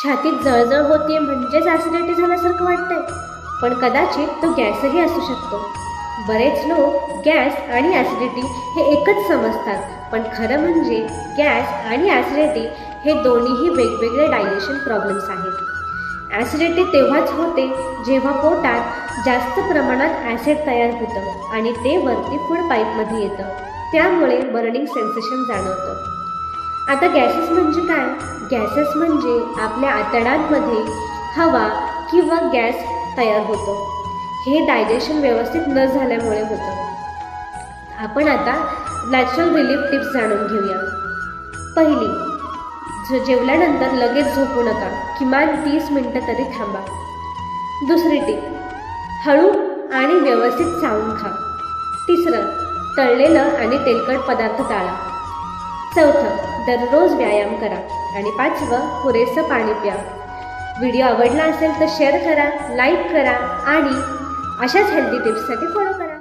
छातीत जळजळ होते म्हणजेच ॲसिडिटी झाल्यासारखं वाटतंय, पण कदाचित तो गॅसही असू शकतो. बरेच लोक गॅस आणि ॲसिडिटी हे एकच समजतात, पण खरं म्हणजे गॅस आणि ॲसिडिटी हे दोन्हीही वेगवेगळे डायजेशन प्रॉब्लेम्स आहेत. ॲसिडिटी तेव्हाच होते जेव्हा पोटात जास्त प्रमाणात ॲसिड तयार होतं आणि ते वरती फूड पाईपमध्ये येतं, त्यामुळे बर्निंग सेन्सेशन जाणवतं. आता गॅसेस म्हणजे काय? गॅसेस म्हणजे आपल्या आतड्यांमध्ये हवा किंवा गॅस तयार होतो. हे डायजेशन व्यवस्थित न झाल्यामुळे होतं. आपण आता नॅचरल रिलीफ टिप्स जाणून घेऊया. पहिली, जेवल्यानंतर लगेच झोपू नका, किमान 30 मिनिटं तरी थांबा. दुसरी टिप, हळू आणि व्यवस्थित चावून खा. तिसरं, तळलेलं आणि तेलकट पदार्थ टाळा. चौथं, दररोज व्यायाम करा. आणि पाचवं, पुरेसं पाणी प्या. व्हिडिओ आवडला असेल तर शेअर करा, लाईक करा आणि अशाच हेल्दी टिप्ससाठी फॉलो करा.